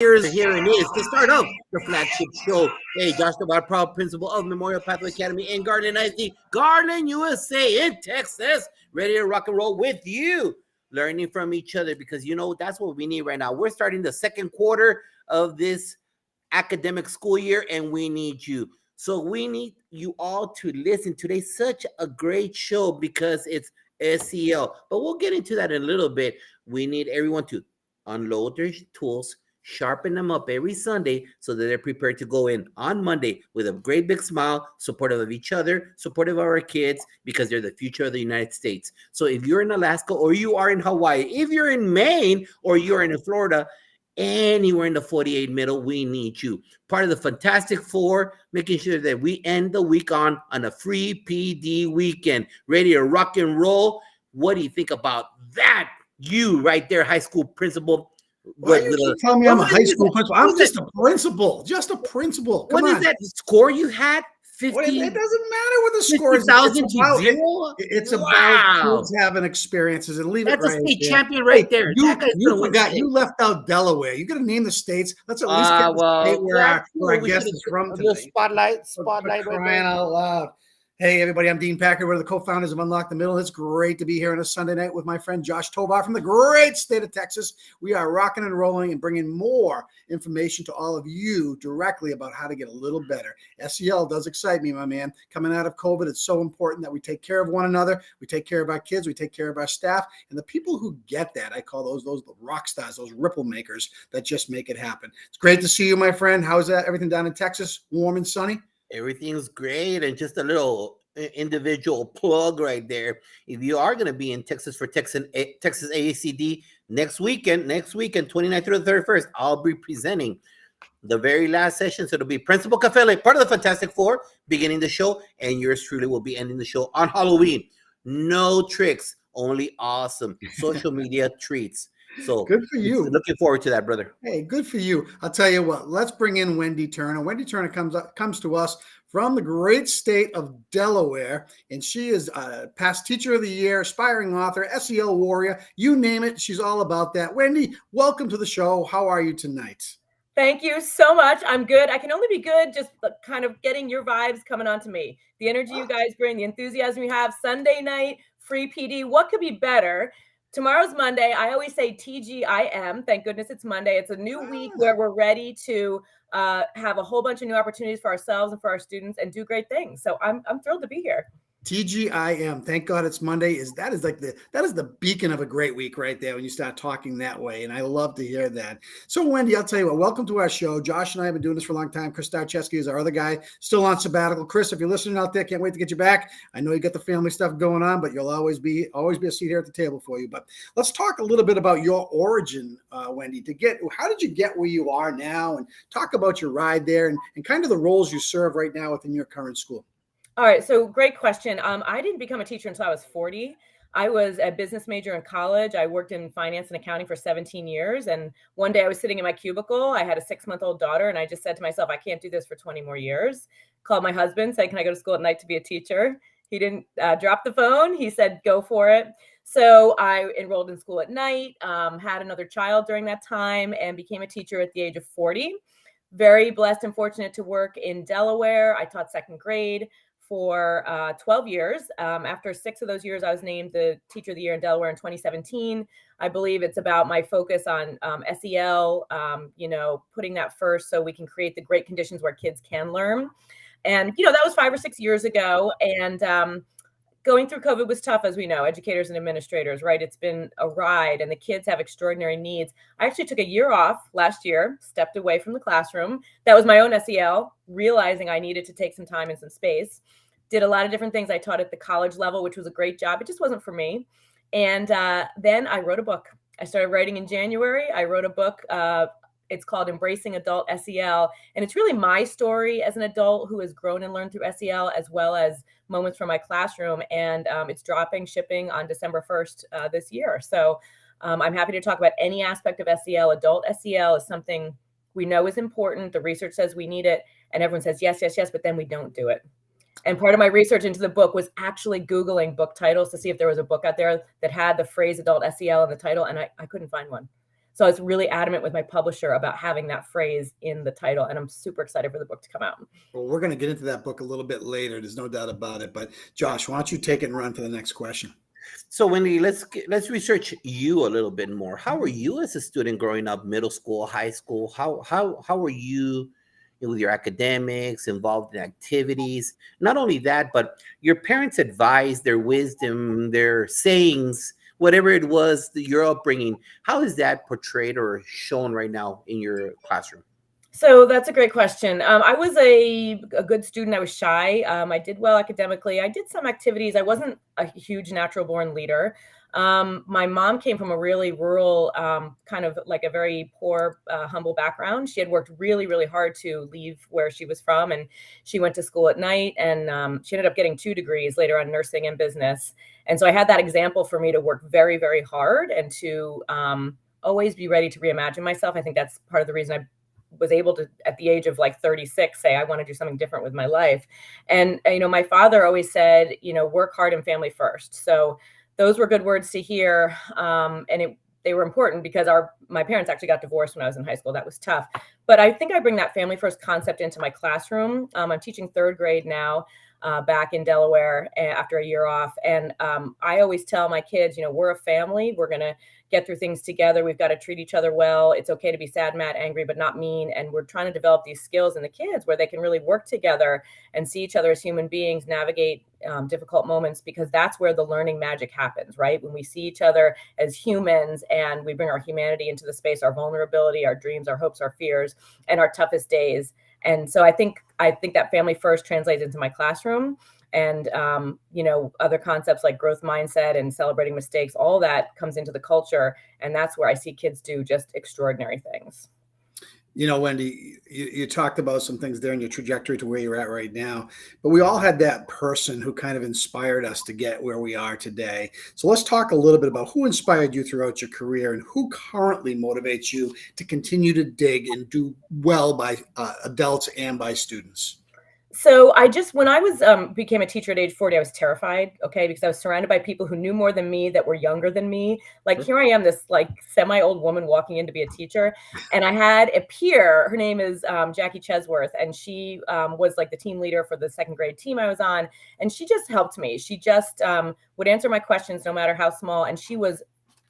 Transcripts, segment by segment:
Here it is. To start off the flagship show. Hey, Josh Tobar, proud principal of Memorial Pathway Academy in Garland, ISD, Garland, USA, in Texas. Ready to rock and roll with you, learning from each other because that's what we need right now. We're starting the second quarter of this academic school year, and we need you. So we need you all to listen. Today's such a great show because it's SEL, but we'll get into that in a little bit. We need everyone to unload their tools, sharpen them up every Sunday so that they're prepared to go in on Monday with a great big smile, supportive of each other, supportive of our kids, because they're the future of the United States. So if you're in Alaska or you are in Hawaii, if you're in Maine or you're in Florida, anywhere in the 48 middle, we need you. Part of the Fantastic Four, making sure that we end the week on a free PD weekend. Ready to rock and roll? What do you think about that? You right there, high school principal. Why you keep telling me I'm a high school principal? I'm just a principal. Just a principal. Come on. What is that score you had? 50, it doesn't matter what the score is. It's about kids having experiences and leave it right. That's a state champion right there. You forgot. You left out Delaware. You got to name the states. Let's at least get the state where our guest is from today. Spotlight crying out loud. Hey, everybody, I'm Dean Packard. We're the co-founders of Unlock the Middle. It's great to be here on a Sunday night with my friend Josh Tovar from the great state of Texas. We are rocking and rolling and bringing more information to all of you directly about how to get a little better. SEL does excite me, my man. Coming out of COVID, it's so important that we take care of one another. We take care of our kids. We take care of our staff. And the people who get that, I call those rock stars, those ripple makers that just make it happen. It's great to see you, my friend. How's that? Everything down in Texas? Warm and sunny? Everything's great, and just a little individual plug right there. If you are going to be in Texas for Texas AACD next weekend, 29th through the 31st, I'll be presenting the very last session. So it'll be Principal Cafele, part of the Fantastic Four, beginning the show, and yours truly will be ending the show on Halloween. No tricks, only awesome social media treats. So good for you. Looking forward to that, brother. Hey, good for you. I'll tell you what, let's bring in Wendy Turner. Wendy Turner comes to us from the great state of Delaware, and she is a past teacher of the year, aspiring author, SEL warrior, you name it. She's all about that. Wendy, welcome to the show. How are you tonight? Thank you so much. I'm good. I can only be good just kind of getting your vibes coming on to me. The energy you guys bring, the enthusiasm you have, Sunday night, free PD. What could be better? Tomorrow's Monday. I always say TGIM. Thank goodness it's Monday. It's a new week where we're ready to have a whole bunch of new opportunities for ourselves and for our students and do great things. So I'm thrilled to be here. TGIM. Thank God it's Monday. That is the beacon of a great week right there when you start talking that way. And I love to hear that. So Wendy, I'll tell you what, welcome to our show. Josh and I have been doing this for a long time. Chris Starcheski is our other guy, still on sabbatical. Chris, if you're listening out there, can't wait to get you back. I know you got the family stuff going on, but you'll always be a seat here at the table for you. But let's talk a little bit about your origin, Wendy, how did you get where you are now, and talk about your ride there and kind of the roles you serve right now within your current school. All right. So great question. I didn't become a teacher until I was 40. I was a business major in college. I worked in finance and accounting for 17 years. And one day I was sitting in my cubicle. I had a 6-month-old daughter. And I just said to myself, I can't do this for 20 more years. Called my husband, said, can I go to school at night to be a teacher? He didn't drop the phone. He said, go for it. So I enrolled in school at night, had another child during that time, and became a teacher at the age of 40. Very blessed and fortunate to work in Delaware. I taught second grade for 12 years. After 6 of those years, I was named the Teacher of the Year in Delaware in 2017. I believe it's about my focus on SEL, putting that first so we can create the great conditions where kids can learn. And, that was 5 or 6 years ago. And going through COVID was tough, as we know, educators and administrators, right? It's been a ride, and the kids have extraordinary needs. I actually took a year off last year, stepped away from the classroom. That was my own SEL, realizing I needed to take some time and some space. Did a lot of different things. I taught at the college level, which was a great job. It just wasn't for me. And then I wrote a book. I started writing in January. I wrote a book. It's called Embracing Adult SEL. And it's really my story as an adult who has grown and learned through SEL, as well as moments from my classroom. And it's shipping on December 1st this year. So I'm happy to talk about any aspect of SEL. Adult SEL is something we know is important. The research says we need it. And everyone says, yes, yes, yes, but then we don't do it. And part of my research into the book was actually Googling book titles to see if there was a book out there that had the phrase adult SEL in the title. And I couldn't find one. So I was really adamant with my publisher about having that phrase in the title, and I'm super excited for the book to come out. Well, we're going to get into that book a little bit later. There's no doubt about it. But Josh, why don't you take it and run for the next question? So Wendy, let's research you a little bit more. How were you as a student growing up, middle school, high school? How were you with your academics, involved in activities? Not only that, but your parents advised, their wisdom, their sayings, whatever it was, your upbringing. How is that portrayed or shown right now in your classroom? So that's a great question. I was a good student. I was shy. I did well academically. I did some activities. I wasn't a huge natural born leader. My mom came from a really rural, kind of like a very poor, humble background. She had worked really, really hard to leave where she was from, and she went to school at night, and she ended up getting 2 degrees later on, nursing and business. And so I had that example for me to work very, very hard and to always be ready to reimagine myself. I think that's part of the reason I was able to, at the age of like 36, say, I want to do something different with my life. And, my father always said, work hard and family first. So those were good words to hear. And they were important because my parents actually got divorced when I was in high school. That was tough. But I think I bring that family first concept into my classroom. I'm teaching 3rd grade now, back in Delaware after a year off. And I always tell my kids, we're a family. We're going to get through things together. We've got to treat each other well. It's okay to be sad, mad, angry, but not mean. And we're trying to develop these skills in the kids where they can really work together and see each other as human beings, navigate difficult moments, because that's where the learning magic happens, right? When we see each other as humans and we bring our humanity into the space, our vulnerability, our dreams, our hopes, our fears, and our toughest days. And so I think that family first translates into my classroom. And, other concepts like growth mindset and celebrating mistakes, all that comes into the culture. And that's where I see kids do just extraordinary things. Wendy, you talked about some things there in your trajectory to where you're at right now, but we all had that person who kind of inspired us to get where we are today. So let's talk a little bit about who inspired you throughout your career and who currently motivates you to continue to dig and do well by adults and by students. So when I became a teacher at age 40, I was terrified, okay, because I was surrounded by people who knew more than me, that were younger than me. Like, here I am, this like semi-old woman walking in to be a teacher. And I had a peer, her name is Jackie Chesworth, and she was like the team leader for the 2nd grade team I was on. And she just helped me. She just would answer my questions no matter how small. And she was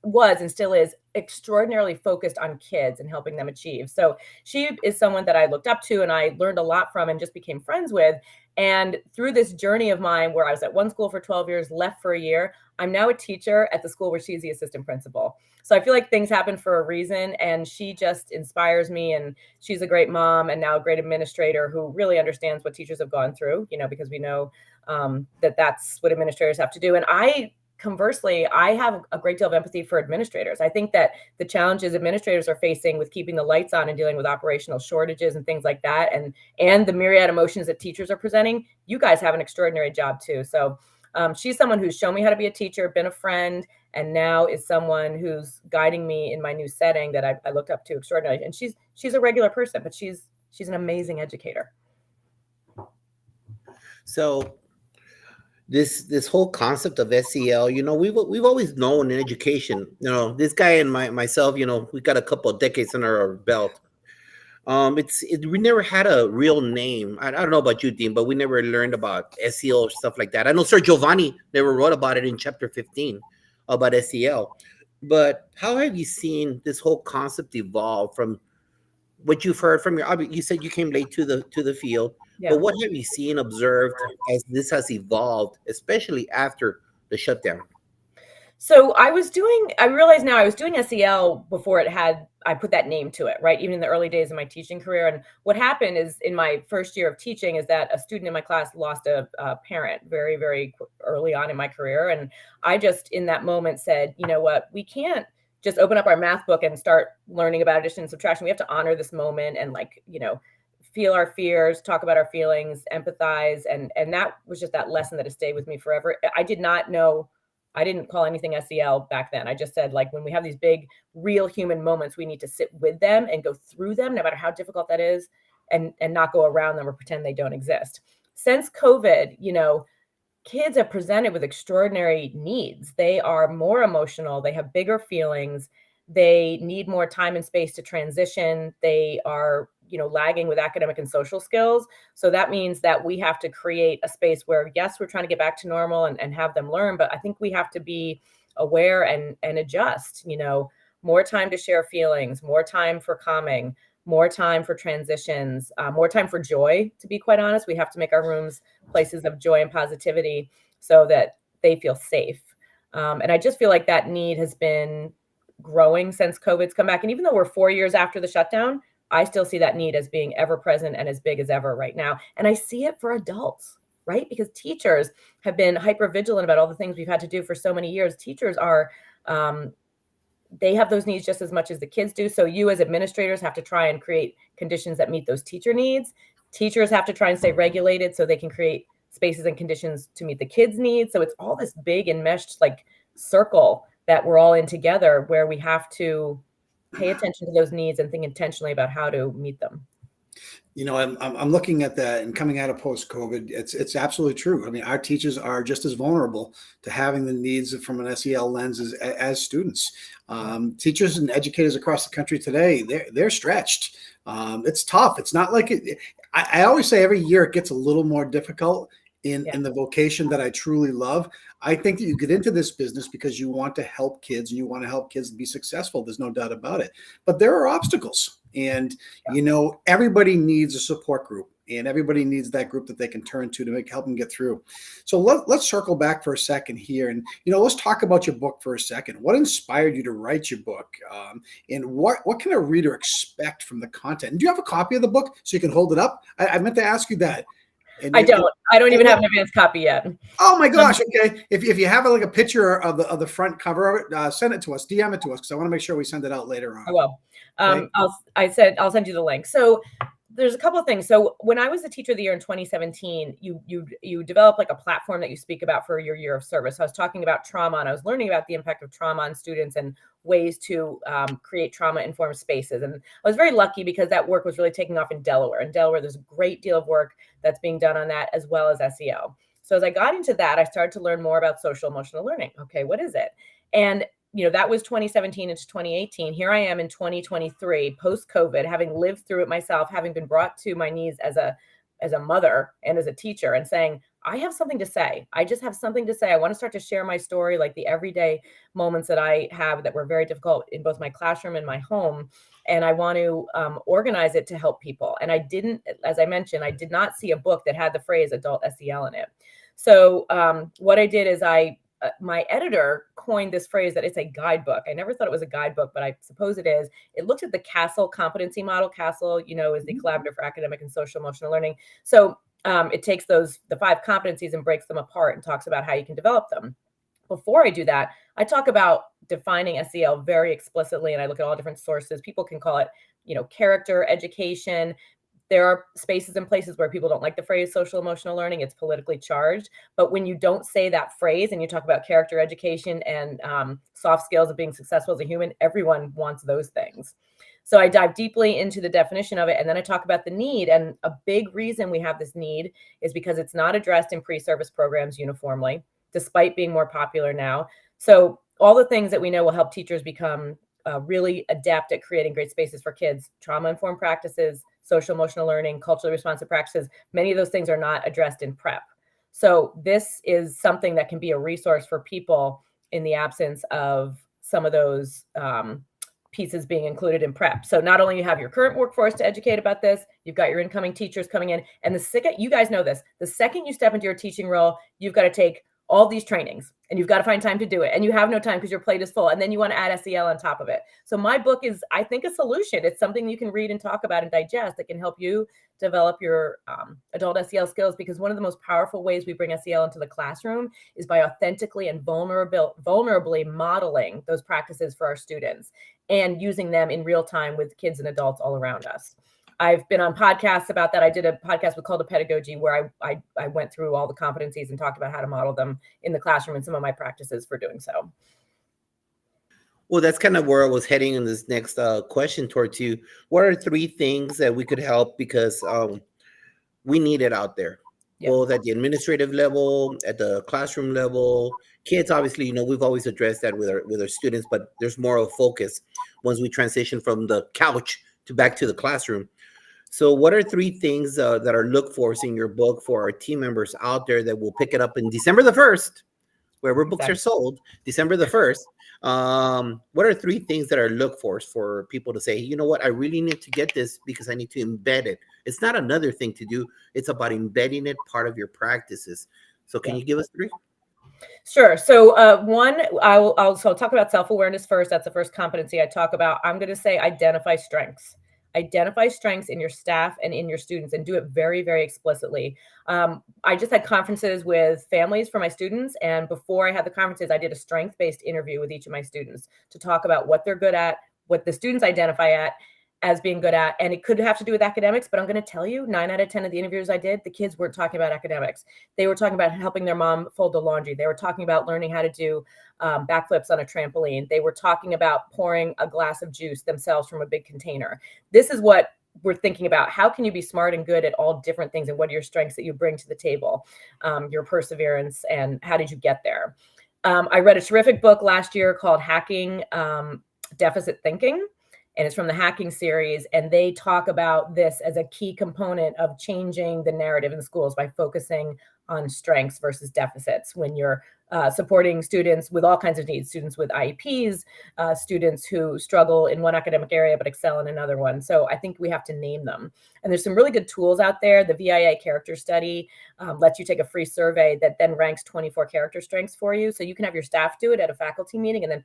and still is extraordinarily focused on kids and helping them achieve. So she is someone that I looked up to and I learned a lot from and just became friends with. And through this journey of mine, where I was at one school for 12 years, left for a year, I'm now a teacher at the school where she's the assistant principal. So I feel like things happen for a reason, and she just inspires me. And she's a great mom and now a great administrator who really understands what teachers have gone through, because we know that that's what administrators have to do. And conversely, I have a great deal of empathy for administrators. I think that the challenges administrators are facing with keeping the lights on and dealing with operational shortages and things like that, and the myriad emotions that teachers are presenting, you guys have an extraordinary job too. So she's someone who's shown me how to be a teacher, been a friend, and now is someone who's guiding me in my new setting that I looked up to extraordinarily. And she's a regular person, but she's an amazing educator. So this whole concept of SEL, we've always known in education, this guy and myself, we got a couple of decades under our belt. We never had a real name. I don't know about you, Dean, but we never learned about SEL or stuff like that. I know Sir Giovanni never wrote about it in chapter 15 about SEL. But how have you seen this whole concept evolve from what you've heard from you said you came late to the field, Yeah. but what have you seen, observed as this has evolved, especially after the shutdown? So I realize now I was doing SEL before I put that name to it, right? Even in the early days of my teaching career. And what happened is in my first year of teaching is that a student in my class lost a parent very, very early on in my career. And I just in that moment said, you know what, we can't just open up our math book and start learning about addition and subtraction. We have to honor this moment and feel our fears, talk about our feelings, empathize. And that was just that lesson that has stayed with me forever. I didn't call anything SEL back then. I just said, when we have these big, real human moments, we need to sit with them and go through them, no matter how difficult that is, and not go around them or pretend they don't exist. Since COVID, kids are presented with extraordinary needs. They are more emotional. They have bigger feelings. They need more time and space to transition. They are, lagging with academic and social skills. So that means that we have to create a space where, yes, we're trying to get back to normal and have them learn, but I think we have to be aware and adjust, more time to share feelings, more time for calming, more time for transitions, more time for joy. To be quite honest, we have to make our rooms places of joy and positivity so that they feel safe. And I just feel like that need has been growing since COVID's come back. And even though we're 4 years after the shutdown, I still see that need as being ever present and as big as ever right now. And I see it for adults, right? Because teachers have been hyper vigilant about all the things we've had to do for so many years. Teachers are, they have those needs just as much as the kids do. So you as administrators have to try and create conditions that meet those teacher needs. Teachers have to try and stay regulated so they can create spaces and conditions to meet the kids' needs. So it's all this big enmeshed circle that we're all in together, where we have to pay attention to those needs and think intentionally about how to meet them. I'm looking at that, and coming out of post-COVID, it's absolutely true. I mean, our teachers are just as vulnerable to having the needs from an SEL lens as students. Teachers and educators across the country today, they're stretched. It's tough. It's not like it. I always say every year it gets a little more difficult in the vocation that I truly love. I think that you get into this business because you want to help kids and you want to help kids be successful. There's no doubt about it. But there are obstacles, and everybody needs a support group, and everybody needs that group that they can turn to help them get through. So let's circle back for a second here, and let's talk about your book for a second. What inspired you to write your book, and what can a reader expect from the content? And do you have a copy of the book so you can hold it up? I meant to ask you that. I don't even have an advanced copy yet. Oh my gosh. Okay. If you have a picture of the front cover of it, send it to us, DM it to us, because I want to make sure we send it out later on. I will. I'll send you the link. So there's a couple of things. So when I was the teacher of the year in 2017, you develop a platform that you speak about for your year of service. So I was talking about trauma, and I was learning about the impact of trauma on students and ways to create trauma-informed spaces. And I was very lucky because that work was really taking off in Delaware. In Delaware, there's a great deal of work that's being done on that, as well as SEL. So as I got into that, I started to learn more about social emotional learning. Okay, what is it? And that was 2017 into 2018. Here I am in 2023, post-COVID, having lived through it myself, having been brought to my knees as a mother and as a teacher, and saying, I have something to say. I just have something to say. I want to start to share my story, like the everyday moments that I have that were very difficult in both my classroom and my home. And I want to organize it to help people. And I didn't, as I mentioned, I did not see a book that had the phrase adult SEL in it. So what I did is my editor coined this phrase that it's a guidebook. I never thought it was a guidebook, but I suppose it is. It looked at the CASEL competency model. CASEL, is the Collaborative for Academic and Social Emotional Learning. So it takes the 5 competencies and breaks them apart and talks about how you can develop them. Before I do that, I talk about defining SEL very explicitly, and I look at all different sources. People can call it, character, education. There are spaces and places where people don't like the phrase social emotional learning. It's politically charged. But when you don't say that phrase and you talk about character, education, and soft skills of being successful as a human, everyone wants those things. So I dive deeply into the definition of it, and then I talk about the need. And a big reason we have this need is because it's not addressed in pre-service programs uniformly, despite being more popular now. So all the things that we know will help teachers become really adept at creating great spaces for kids, trauma-informed practices, social emotional learning, culturally responsive practices, many of those things are not addressed in prep. So this is something that can be a resource for people in the absence of some of those pieces being included in prep. So not only you have your current workforce to educate about this, you've got your incoming teachers coming in. And you guys know this, the second you step into your teaching role, you've got to take all these trainings and you've got to find time to do it. And you have no time because your plate is full. And then you want to add SEL on top of it. So my book is, I think, a solution. It's something you can read and talk about and digest that can help you develop your adult SEL skills, because one of the most powerful ways we bring SEL into the classroom is by authentically and vulnerably modeling those practices for our students and using them in real time with kids and adults all around us. I've been on podcasts about that. I did a podcast with Called to Pedagogy where I went through all the competencies and talked about how to model them in the classroom and some of my practices for doing so. Well, that's kind of where I was heading in this next question towards you. What are 3 things that we could help, because we need it out there? both at the administrative level, at the classroom level. Kids, obviously, we've always addressed that with our students, but there's more of a focus once we transition from the couch to back to the classroom. So what are three things that are look for in your book for our team members out there that will pick it up in December the 1st, wherever books are sold, December the 1st? What are three things that are look for people to say, you know what, I really need to get this because I need to embed it. It's not another thing to do. It's about embedding it part of your practices. So can you give us three? Sure. So one, I'll talk about self-awareness first. That's the first competency I talk about. I'm going to say identify strengths. Identify strengths in your staff and in your students, and do it very, very explicitly. I just had conferences with families for my students. And before I had the conferences, I did a strength-based interview with each of my students to talk about what they're good at, what the students identify as being good at. And it could have to do with academics, but I'm going to tell you 9 out of 10 of the interviews I did, the kids weren't talking about academics. They were talking about helping their mom fold the laundry. They were talking about learning how to do backflips on a trampoline. They were talking about pouring a glass of juice themselves from a big container. This is what we're thinking about. How can you be smart and good at all different things? And what are your strengths that you bring to the table? Your perseverance, and how did you get there? I read a terrific book last year called Hacking Deficit Thinking. And it's from the Hacking series. And they talk about this as a key component of changing the narrative in schools by focusing on strengths versus deficits. When you're supporting students with all kinds of needs, students with IEPs, students who struggle in one academic area but excel in another one. So I think we have to name them. And there's some really good tools out there. The VIA character study lets you take a free survey that then ranks 24 character strengths for you. So you can have your staff do it at a faculty meeting, and then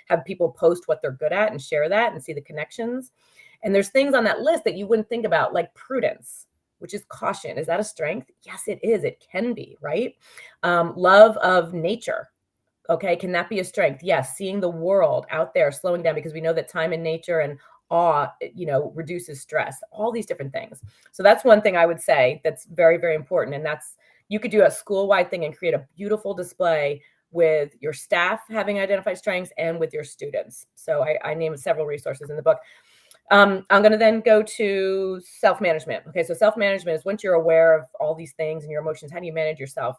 have people post what they're good at and share that and see the connections. And there's things on that list that you wouldn't think about, like prudence, which is caution. Is that a strength? Yes, it is. It can be, right? Love of nature. Okay. Can that be a strength? Yes. Seeing the world out there, slowing down, because we know that time in nature and awe, reduces stress, all these different things. So that's one thing I would say that's very, very important. And you could do a school-wide thing and create a beautiful display with your staff having identified strengths and with your students. So I named several resources in the book. I'm going to then go to self-management. Okay, so self-management is once you're aware of all these things and your emotions, how do you manage yourself?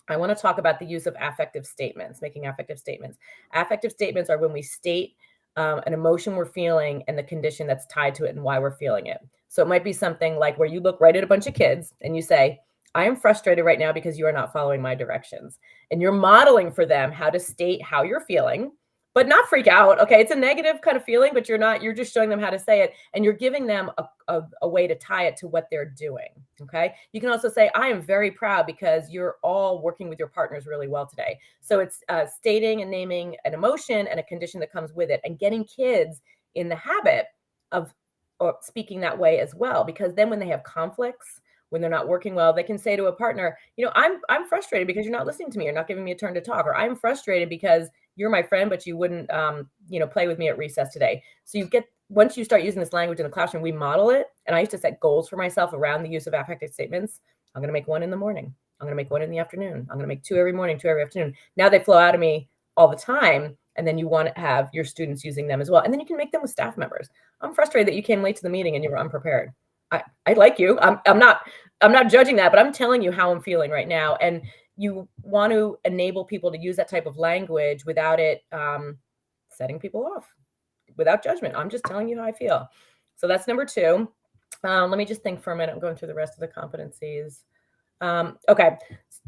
I want to talk about the use of affective statements, making affective statements. Affective statements are when we state an emotion we're feeling and the condition that's tied to it and why we're feeling it. So it might be something like where you look right at a bunch of kids and you say, I am frustrated right now because you are not following my directions. And you're modeling for them how to state how you're feeling, but not freak out. Okay, it's a negative kind of feeling, but you're just showing them how to say it, and you're giving them a way to tie it to what they're doing. Okay, you can also say, I am very proud because you're all working with your partners really well today. So it's stating and naming an emotion and a condition that comes with it, and getting kids in the habit of speaking that way as well, because then when they have conflicts, when they're not working well, they can say to a partner, I'm frustrated because you're not listening to me. You're not giving me a turn to talk. Or I'm frustrated because you're my friend, but you wouldn't, play with me at recess today. So once you start using this language in the classroom, we model it. And I used to set goals for myself around the use of affective statements. I'm going to make one in the morning. I'm going to make one in the afternoon. I'm going to make 2 every morning, 2 every afternoon. Now they flow out of me all the time. And then you want to have your students using them as well. And then you can make them with staff members. I'm frustrated that you came late to the meeting and you were unprepared. I like you. I'm not judging that, but I'm telling you how I'm feeling right now. And you want to enable people to use that type of language without it setting people off, without judgment. I'm just telling you how I feel. So that's number 2. Let me just think for a minute. I'm going through the rest of the competencies. Okay.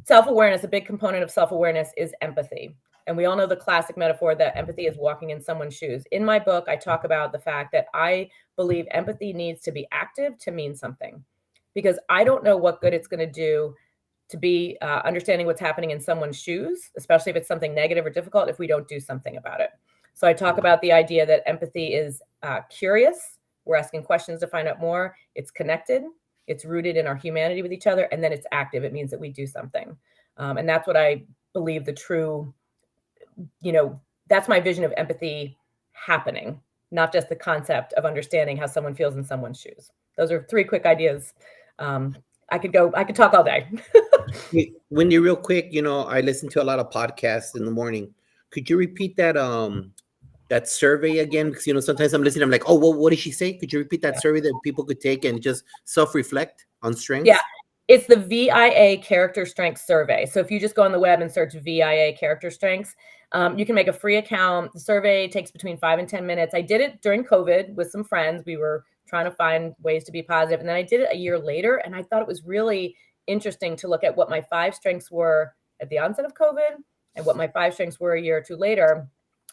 Self-awareness, a big component of self-awareness is empathy. And we all know the classic metaphor that empathy is walking in someone's shoes. In my book, I talk about the fact that I believe empathy needs to be active to mean something, because I don't know what good it's going to do to be understanding what's happening in someone's shoes, especially if it's something negative or difficult, if we don't do something about it. So I talk about the idea that empathy is curious. We're asking questions to find out more. It's connected. It's rooted in our humanity with each other. And then it's active. It means that we do something. And that's what I believe the true, that's my vision of empathy happening, not just the concept of understanding how someone feels in someone's shoes. Those are 3 quick ideas. I could talk all day. Wendy, real quick, I listen to a lot of podcasts in the morning. Could you repeat that survey again? Because, sometimes I'm listening, I'm like, oh, well, what did she say? Could you repeat that survey that people could take and just self-reflect on strengths? Yeah. It's the VIA Character Strengths Survey. So if you just go on the web and search VIA Character Strengths, you can make a free account. The survey takes between 5 and 10 minutes. I did it during COVID with some friends. We were trying to find ways to be positive. And then I did it a year later. And I thought it was really interesting to look at what my 5 strengths were at the onset of COVID and what my 5 strengths were a year or two later.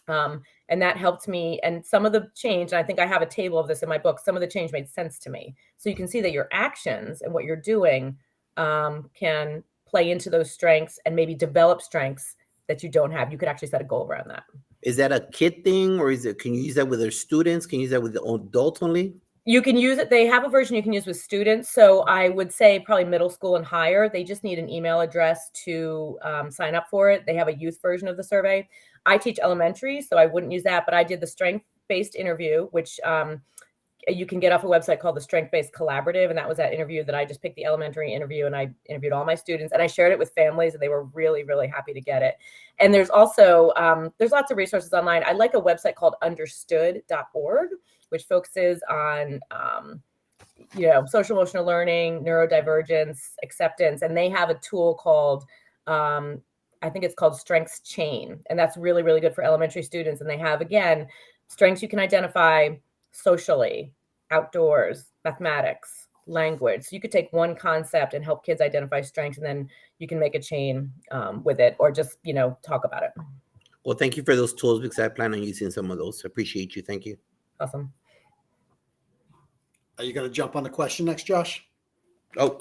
And that helped me. And some of the change, and I think I have a table of this in my book, some of the change made sense to me. So you can see that your actions and what you're doing can play into those strengths and maybe develop strengths that you don't have. You could actually set a goal around that. Is that a kid thing, or can you use that with their students? Can you use that with the adults only? You can use it. They have a version you can use with students. So I would say probably middle school and higher. They just need an email address to sign up for it. They have a youth version of the survey. I teach elementary, so I wouldn't use that, but I did the strength-based interview, which you can get off a website called the Strength-Based Collaborative. And that was that interview that I just picked the elementary interview, and I interviewed all my students, and I shared it with families, and they were really, really happy to get it. And there's also, there's lots of resources online. I like a website called understood.org, which focuses on, social emotional learning, neurodivergence, acceptance. And they have a tool called, I think it's called Strengths Chain. And that's really, really good for elementary students. And they have, again, strengths you can identify socially, outdoors, mathematics, language. So you could take one concept and help kids identify strengths, and then you can make a chain with it, or just, talk about it. Well, thank you for those tools, because I plan on using some of those. I appreciate you. Thank you. Awesome. Are you going to jump on the question next, Josh? Oh,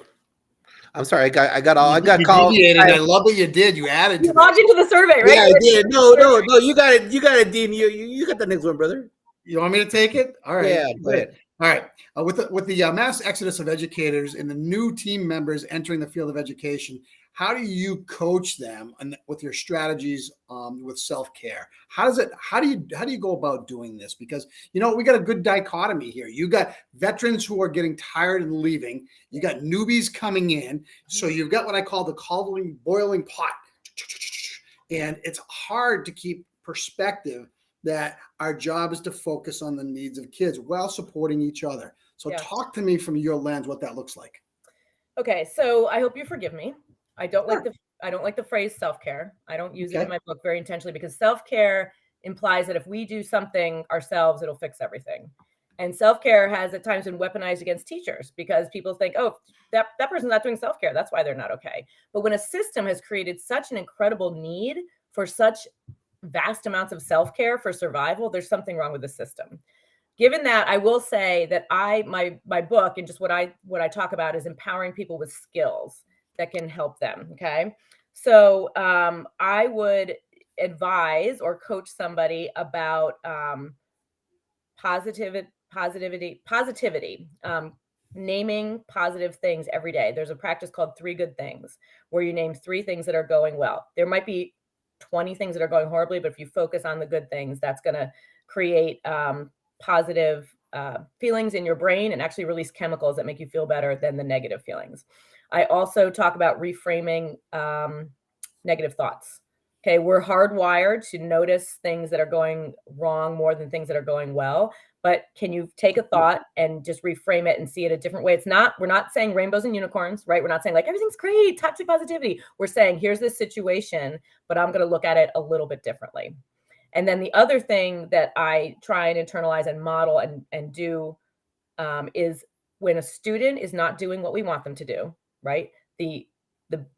I'm sorry. I got called. I love what you did. You added. You logged into the survey, right? Yeah, I did. No. You got it. You got it, Dean. You got the next one, brother. You want me to take it? All right. Yeah, go ahead. All right. With the mass exodus of educators and the new team members entering the field of education, how do you coach them with your strategies with self-care? How do you go about doing this? Because we got a good dichotomy here. You got veterans who are getting tired and leaving. You got newbies coming in. So you've got what I call the boiling pot, and it's hard to keep perspective that our job is to focus on the needs of kids while supporting each other. So Talk to me from your lens what that looks like. Okay, so I hope you forgive me. I don't like the phrase self-care. I don't use it in my book very intentionally, because self-care implies that if we do something ourselves, it'll fix everything. And self-care has at times been weaponized against teachers, because people think, oh, that person's not doing self-care, that's why they're not okay. But when a system has created such an incredible need for such vast amounts of self-care for survival, there's something wrong with the system. Given that, I will say that my book and just what I talk about is empowering people with skills that can help them. Okay. So I would advise or coach somebody about positivity, naming positive things every day. There's a practice called 3 good things, where you name 3 things that are going well. There might be 20 things that are going horribly, but if you focus on the good things, that's going to create positive feelings in your brain and actually release chemicals that make you feel better than the negative feelings. I also talk about reframing negative thoughts. Okay, we're hardwired to notice things that are going wrong more than things that are going well. But can you take a thought and just reframe it and see it a different way? We're not saying rainbows and unicorns, right? We're not saying like everything's great, toxic positivity. We're saying here's this situation, but I'm going to look at it a little bit differently. And then the other thing that I try and internalize and model and do is when a student is not doing what we want them to do, right? The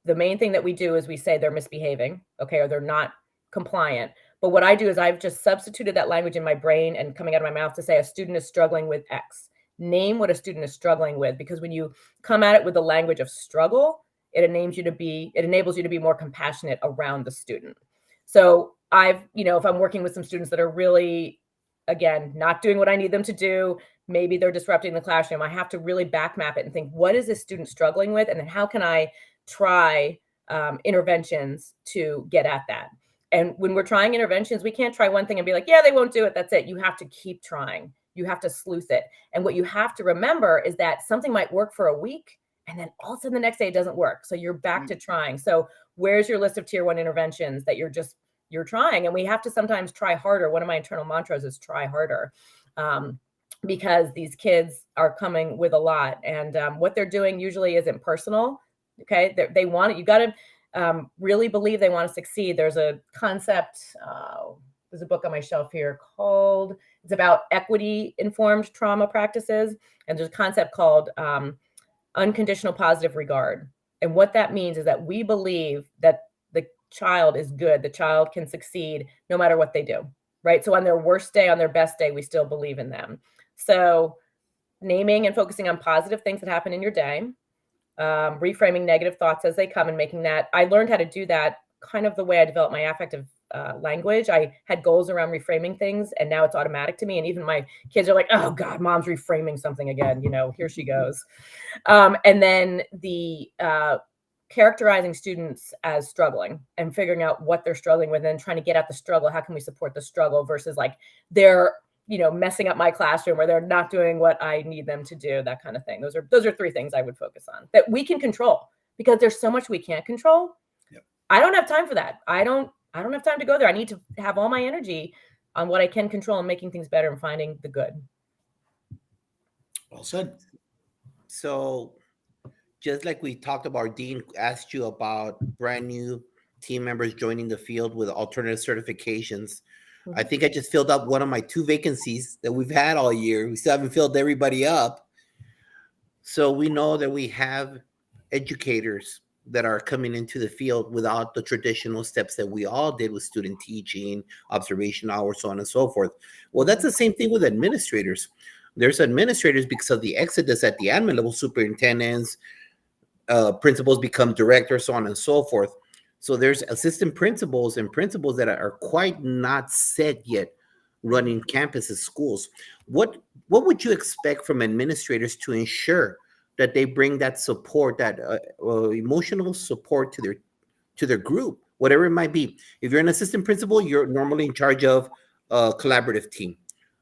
main thing that we do is we say they're misbehaving, okay, or they're not compliant. But what I do is I've just substituted that language in my brain and coming out of my mouth to say a student is struggling with X. Name what a student is struggling with, because when you come at it with the language of struggle, it enables you to be more compassionate around the student. So if I'm working with some students that are really, again, not doing what I need them to do, maybe they're disrupting the classroom, I have to really back map it and think, what is this student struggling with? And then how can I try interventions to get at that? And when we're trying interventions, we can't try one thing and be like, yeah, they won't do it. That's it. You have to keep trying. You have to sleuth it. And what you have to remember is that something might work for a week, and then all of a sudden the next day it doesn't work. So you're back to trying. So where's your list of tier 1 interventions that you're trying? And we have to sometimes try harder. One of my internal mantras is try harder, because these kids are coming with a lot, and what they're doing usually isn't personal. Okay. They want it. You got to really believe they want to succeed. There's a concept, there's a book on my shelf here called, it's about equity informed trauma practices. And there's a concept called unconditional positive regard. And what that means is that we believe that the child is good. The child can succeed no matter what they do, right? So on their worst day, on their best day, we still believe in them. So naming and focusing on positive things that happen in your day, reframing negative thoughts as they come and making that, I learned how to do that kind of the way I developed my affective language. I had goals around reframing things, and now it's automatic to me. And even my kids are like, oh God, mom's reframing something again. Here she goes. And then the characterizing students as struggling and figuring out what they're struggling with and trying to get at the struggle. How can we support the struggle versus like they're, messing up my classroom or they're not doing what I need them to do, that kind of thing. Those are 3 things I would focus on that we can control, because there's so much we can't control. Yep. I don't have time for that. I don't have time to go there. I need to have all my energy on what I can control and making things better and finding the good. Well said. So just like we talked about, Dean asked you about brand new team members joining the field with alternative certifications. I think I just filled up one of my 2 vacancies that we've had all year. We still haven't filled everybody up. So we know that we have educators that are coming into the field without the traditional steps that we all did with student teaching, observation hours, so on and so forth. Well, that's the same thing with administrators. There's administrators because of the exodus at the admin level, superintendents, principals become directors, so on and so forth. So there's assistant principals and principals that are quite not set yet running campuses, schools. What would you expect from administrators to ensure that they bring that support, that emotional support to their group, whatever it might be? If you're an assistant principal, you're normally in charge of a collaborative team.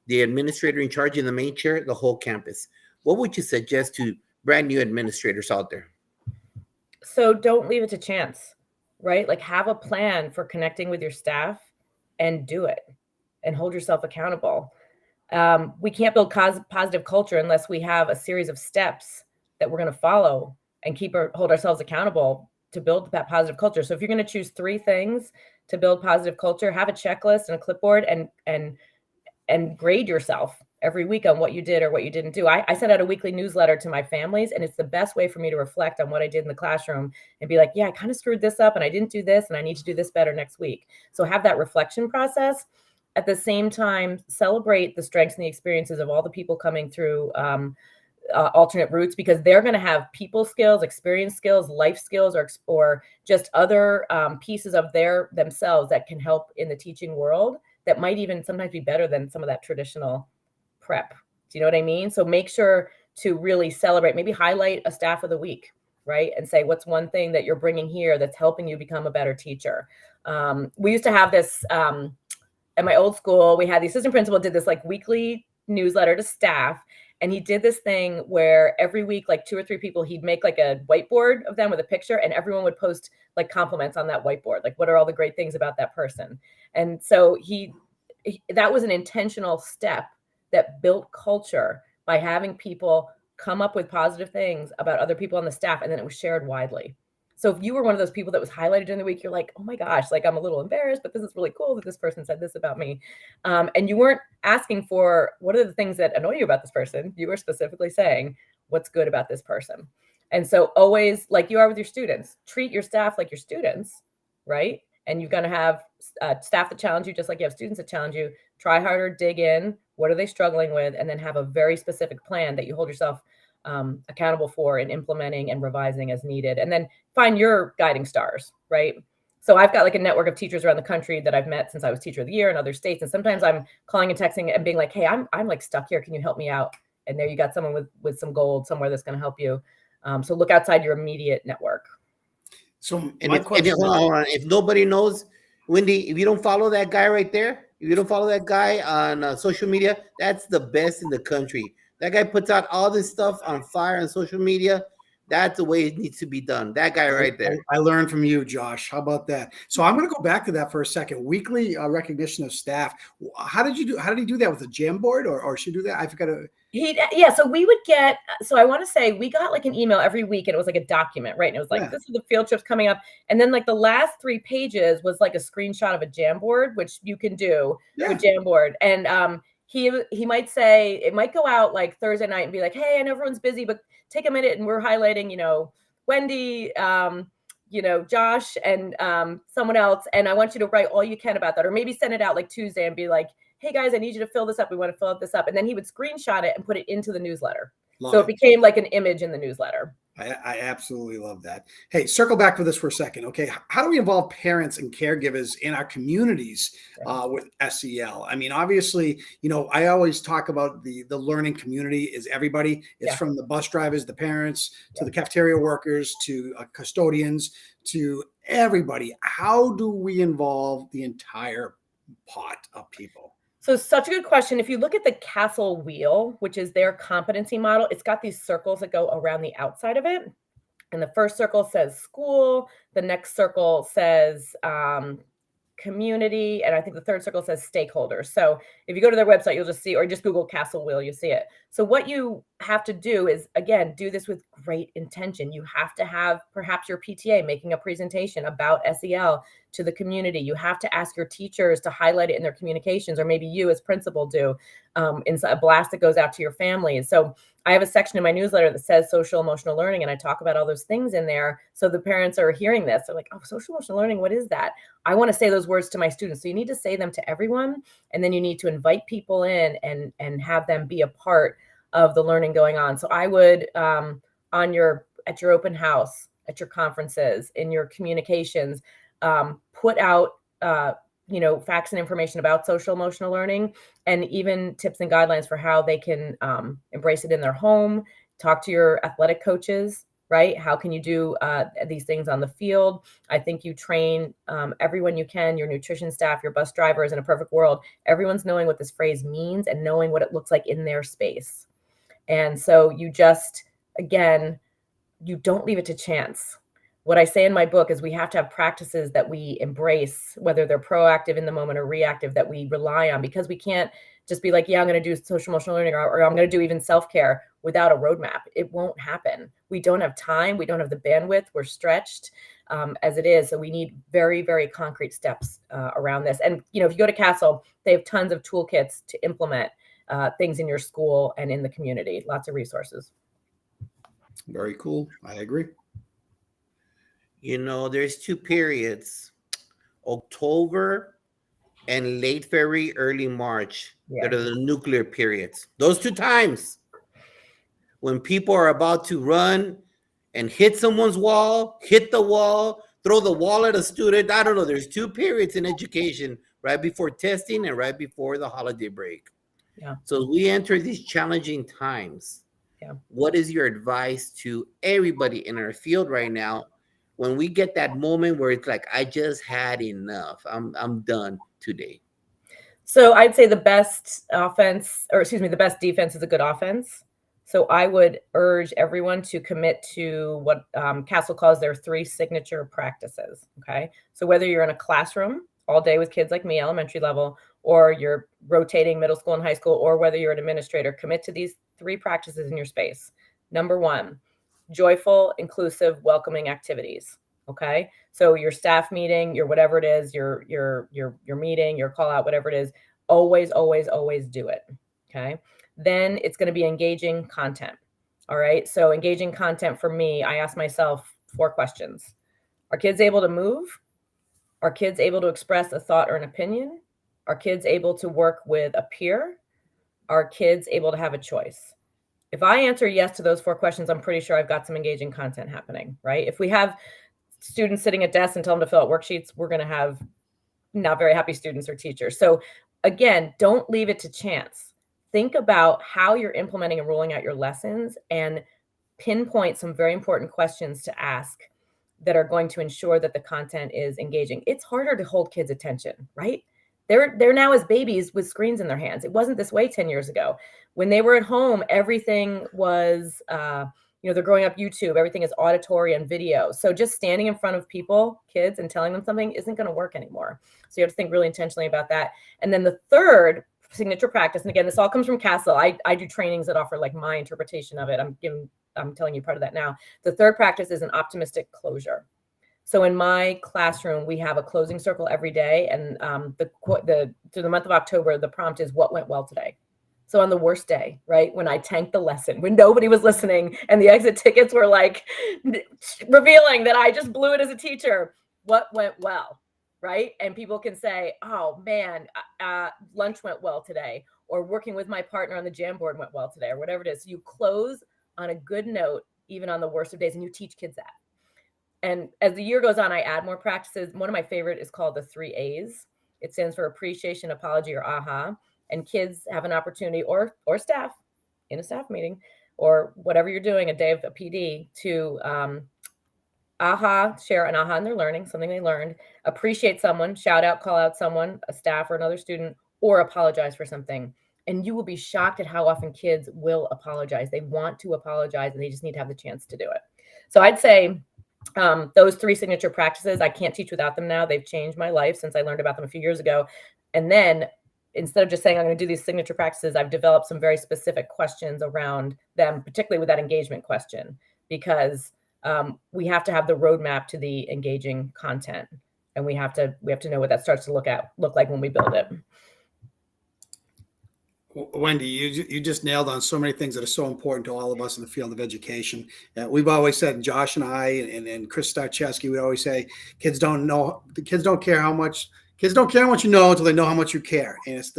The administrator in charge in the main chair, the whole campus. What would you suggest to brand new administrators out there? So don't leave it to chance. Right? Like have a plan for connecting with your staff and do it and hold yourself accountable. We can't build positive culture unless we have a series of steps that we're going to follow and hold ourselves accountable to build that positive culture. So if you're going to choose 3 things to build positive culture, have a checklist and a clipboard and grade yourself every week on what you did or what you didn't do. I send out a weekly newsletter to my families, and it's the best way for me to reflect on what I did in the classroom and be like, yeah, I kind of screwed this up and I didn't do this and I need to do this better next week. So have that reflection process. At the same time, celebrate the strengths and the experiences of all the people coming through alternate routes, because they're going to have people skills, experience skills, life skills, or just other pieces of themselves that can help in the teaching world that might even sometimes be better than some of that traditional prep. Do you know what I mean? So make sure to really celebrate, maybe highlight a staff of the week, right? And say, what's one thing that you're bringing here that's helping you become a better teacher? We used to have this at my old school. We had the assistant principal did this like weekly newsletter to staff. And he did this thing where every week, like 2 or 3 people, he'd make like a whiteboard of them with a picture, and everyone would post like compliments on that whiteboard. Like, what are all the great things about that person? And so that was an intentional step that built culture by having people come up with positive things about other people on the staff, and then it was shared widely. So if you were one of those people that was highlighted during the week, you're like, oh my gosh, like I'm a little embarrassed, but this is really cool that this person said this about me. And you weren't asking for what are the things that annoy you about this person. You were specifically saying what's good about this person. And so always, like you are with your students, treat your staff like your students, right? And you're going to have staff that challenge you just like you have students that challenge you. Try harder, dig in. What are they struggling with? And then have a very specific plan that you hold yourself accountable for and implementing and revising as needed. And then find your guiding stars, right? So I've got like a network of teachers around the country that I've met since I was teacher of the year in other states. And sometimes I'm calling and texting and being like, hey, I'm like stuck here. Can you help me out? And there you got someone with some gold somewhere that's going to help you. So look outside your immediate network. So hold on. If nobody knows, Wendy, if you don't follow that guy right there, if you don't follow that guy on social media, that's the best in the country. That guy puts out all this stuff on fire on social media. That's the way it needs to be done. That guy right there. I learned from you, Josh. How about that? So I'm going to go back to that for a second. Weekly recognition of staff. How did he do that with a Jamboard, or she do that? I forgot. So we would get, so I want to say we got like an email every week, and it was like a document, right? And it was like, this is the field trips coming up. And then like the last 3 pages was like a screenshot of a Jamboard, which you can do with Jamboard. And he might say, it might go out like Thursday night and be like, hey, I know everyone's busy, but take a minute and we're highlighting, Wendy, Josh, and someone else. And I want you to write all you can about that. Or maybe send it out like Tuesday and be like, hey guys, I need you to fill this up. We want to fill this up. And then he would screenshot it and put it into the newsletter. So it became like an image in the newsletter. I absolutely love that. Hey, circle back for this for a second. Okay. How do we involve parents and caregivers in our communities with SEL? I mean, obviously, I always talk about the learning community is everybody. It's from the bus drivers, the parents, to the cafeteria workers, to custodians, to everybody. How do we involve the entire pot of people? So such a good question. If you look at the Castle wheel, which is their competency model, it's got these circles that go around the outside of it. And the first circle says school. The next circle says community. And I think the third circle says stakeholders. So if you go to their website, you'll just see, or just Google Castle wheel, you see it. So what you have to do is, again, do this with great intention. You have to have perhaps your PTA making a presentation about SEL to the community. You have to ask your teachers to highlight it in their communications, or maybe you as principal do in a blast that goes out to your family. And so I have a section in my newsletter that says social emotional learning, and I talk about all those things in there. So the parents are hearing this. They're like, oh, social emotional learning, what is that? I want to say those words to my students. So you need to say them to everyone, and then you need to invite people in and have them be a part of the learning going on. So I would, at your open house, at your conferences, in your communications, put out, facts and information about social emotional learning, and even tips and guidelines for how they can embrace it in their home. Talk to your athletic coaches, right? How can you do these things on the field? I think you train everyone you can, your nutrition staff, your bus drivers. In a perfect world, everyone's knowing what this phrase means and knowing what it looks like in their space. And so you just, again, you don't leave it to chance. What I say in my book is we have to have practices that we embrace, whether they're proactive in the moment or reactive, that we rely on, because we can't just be like, yeah, I'm going to do social emotional learning, or I'm going to do even self-care without a roadmap. It won't happen. We don't have time. We don't have the bandwidth. We're stretched as it is. So we need very, very concrete steps around this. And, if you go to Castle, they have tons of toolkits to implement things in your school and in the community. Lots of resources. Very cool. I agree. There's 2 periods, October and late February, early March, that are the nuclear periods. Those 2 times when people are about to run and hit someone's wall, hit the wall, throw the wall at a student. I don't know. There's 2 periods in education, right before testing and right before the holiday break. Yeah. So we enter these challenging times. Yeah. What is your advice to everybody in our field right now when we get that moment where it's like, I just had enough. I'm done today? So I'd say the best defense is a good offense. So I would urge everyone to commit to what Castle calls their 3 signature practices. Okay. So whether you're in a classroom all day with kids like me, elementary level, or you're rotating middle school and high school, or whether you're an administrator, commit to these 3 practices in your space. Number 1, joyful, inclusive, welcoming activities. Okay. So your staff meeting, your whatever it is, your meeting, your call out, whatever it is, always, always, always do it. Okay. Then it's going to be engaging content. All right. So engaging content for me, I ask myself 4 questions. Are kids able to move? Are kids able to express a thought or an opinion? Are kids able to work with a peer? Are kids able to have a choice? If I answer yes to those 4 questions, I'm pretty sure I've got some engaging content happening, right? If we have students sitting at desks and tell them to fill out worksheets, we're going to have not very happy students or teachers. So again, don't leave it to chance. Think about how you're implementing and rolling out your lessons, and pinpoint some very important questions to ask that are going to ensure that the content is engaging. It's harder to hold kids' attention, right? They're now as babies with screens in their hands. It wasn't this way 10 years ago. When they were at home, everything was, they're growing up YouTube. Everything is auditory and video. So just standing in front of people, kids, and telling them something isn't going to work anymore. So you have to think really intentionally about that. And then the third signature practice, and again, this all comes from Castle. I do trainings that offer like my interpretation of it. I'm telling you part of that now. The third practice is an optimistic closure. So in my classroom, we have a closing circle every day. And through the month of October, the prompt is what went well today. So on the worst day, right, when I tanked the lesson, when nobody was listening and the exit tickets were like revealing that I just blew it as a teacher, what went well, right? And people can say, oh man, lunch went well today, or working with my partner on the Jamboard went well today, or whatever it is. So you close on a good note, even on the worst of days, and you teach kids that. And as the year goes on, I add more practices. One of my favorite is called the 3 A's. It stands for appreciation, apology, or aha. And kids have an opportunity, or staff in a staff meeting, or whatever you're doing, a day of a PD, to share an aha in their learning, something they learned, appreciate someone, shout out, call out someone, a staff or another student, or apologize for something. And you will be shocked at how often kids will apologize. They want to apologize, and they just need to have the chance to do it. So I'd say those 3 signature practices, I can't teach without them now. They've changed my life since I learned about them a few years ago. And then instead of just saying, I'm going to do these signature practices, I've developed some very specific questions around them, particularly with that engagement question, because we have to have the roadmap to the engaging content. And we have to know what that starts to look like when we build it. Wendy, you just nailed on so many things that are so important to all of us in the field of education. We've always said, Josh and I and Chris Starcheski, we always say, kids don't care how much you know until they know how much you care. And it's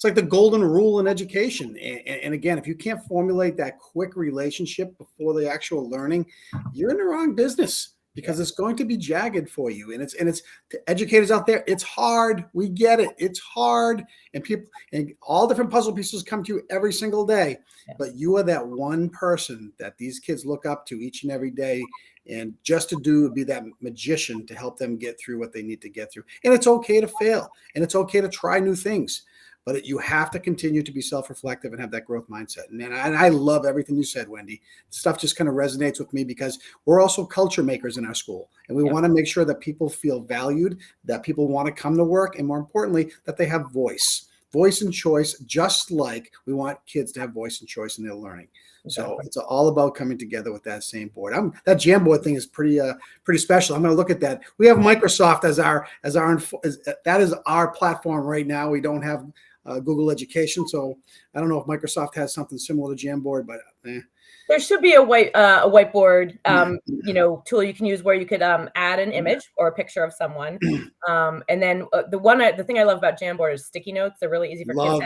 like the golden rule in education. And again, if you can't formulate that quick relationship before the actual learning, you're in the wrong business, because it's going to be jagged for you. And it's to educators out there, it's hard. We get it. It's hard. And people and all different puzzle pieces come to you every single day. Yeah. But you are that one person that these kids look up to each and every day. And just to be that magician to help them get through what they need to get through. And it's okay to fail. And it's okay to try new things. But you have to continue to be self-reflective and have that growth mindset. And I love everything you said, Wendy. Stuff just kind of resonates with me, because we're also culture makers in our school. And we want to make sure that people feel valued, that people want to come to work, and more importantly, that they have voice and choice, just like we want kids to have voice and choice in their learning. Exactly. So it's all about coming together with that same board. That Jamboard thing is pretty special. I'm going to look at that. We have Microsoft as that is our platform right now. We don't have Google Education, so I don't know if Microsoft has something similar to Jamboard, but there should be a whiteboard tool you can use where you could add an image or a picture of someone, and then the thing I love about Jamboard is sticky notes. They're really easy for kids.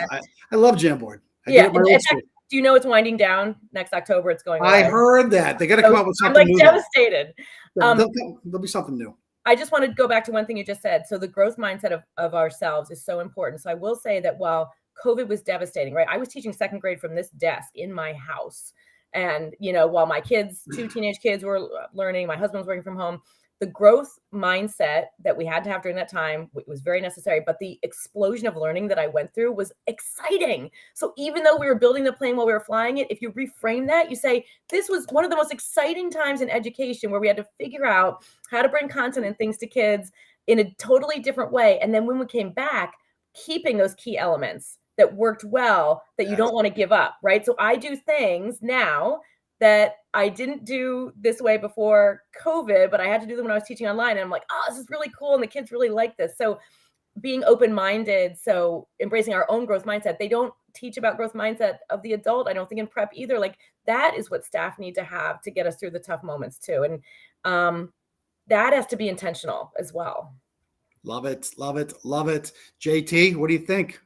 I love Jamboard. Do you know it's winding down next October? It's going away. I heard that they got to come up with something new. I'm devastated. There'll be something new. I just want to go back to one thing you just said. So the growth mindset of ourselves is so important. So I will say that while COVID was devastating, right? I was teaching 2nd grade from this desk in my house. And, while my 2 teenage kids were learning, my husband was working from home, the growth mindset that we had to have during that time was very necessary. But the explosion of learning that I went through was exciting. So even though we were building the plane while we were flying it, if you reframe that, you say, this was one of the most exciting times in education, where we had to figure out how to bring content and things to kids in a totally different way. And then when we came back, keeping those key elements that worked well, that you don't want to give up, right? So I do things now that I didn't do this way before COVID, but I had to do them when I was teaching online. And I'm like, oh, this is really cool. And the kids really like this. So being open-minded, so embracing our own growth mindset. They don't teach about growth mindset of the adult, I don't think, in prep either. Like, that is what staff need to have to get us through the tough moments too. And that has to be intentional as well. Love it. Love it. Love it. JT, what do you think?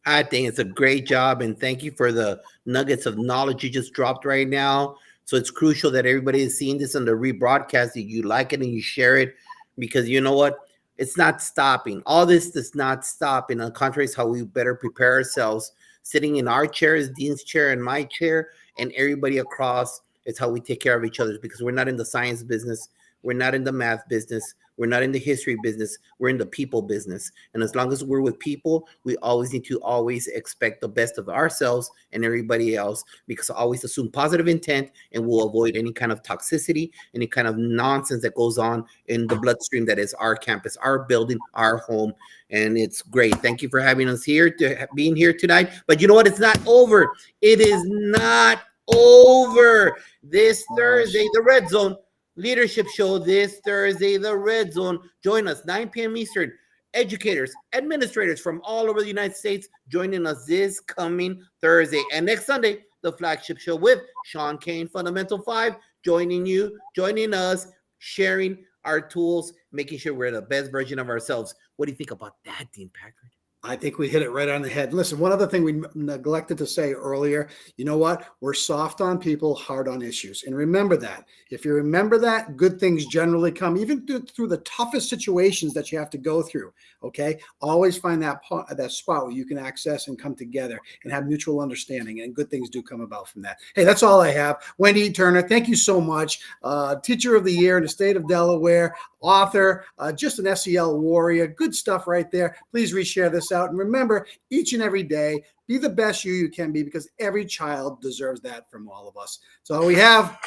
I think it's a great job, and thank you for the nuggets of knowledge you just dropped right now. So it's crucial that everybody is seeing this on the rebroadcast, that you like it and you share it, because you know what? It's not stopping. All this does not stop. And on the contrary, it's how we better prepare ourselves, sitting in our chairs, Dean's chair and my chair, and everybody across. It's how we take care of each other, because we're not in the science business. We're not in the math business. We're not in the history business. We're in the people business. And as long as we're with people, we always need to always expect the best of ourselves and everybody else, because always assume positive intent, and we'll avoid any kind of toxicity, any kind of nonsense that goes on in the bloodstream that is our campus, our building, our home. And it's great. Thank you for having us here, being here tonight. But you know what? It's not over. It is not over. This Thursday, the Red Zone Leadership Show. This Thursday, the Red Zone. Join us 9 p.m. Eastern. Educators, administrators from all over the United States joining us this coming Thursday. And next Sunday, the flagship show with Sean Kane, Fundamental 5, joining us, sharing our tools, making sure we're the best version of ourselves. What do you think about that, Dean Packard? I think we hit it right on the head. Listen, one other thing we neglected to say earlier, you know what? We're soft on people, hard on issues. And remember that. If you remember that, good things generally come, even through the toughest situations that you have to go through, okay? Always find that spot where you can access and come together and have mutual understanding, and good things do come about from that. Hey, that's all I have. Wendy Turner, thank you so much. Teacher of the Year in the state of Delaware, author, just an SEL warrior. Good stuff right there. Please reshare this out. And remember, each and every day, be the best you can be, because every child deserves that from all of us. So we have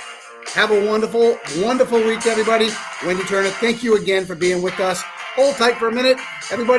a wonderful, wonderful week, everybody. Wendy Turner, thank you again for being with us. Hold tight for a minute, everybody.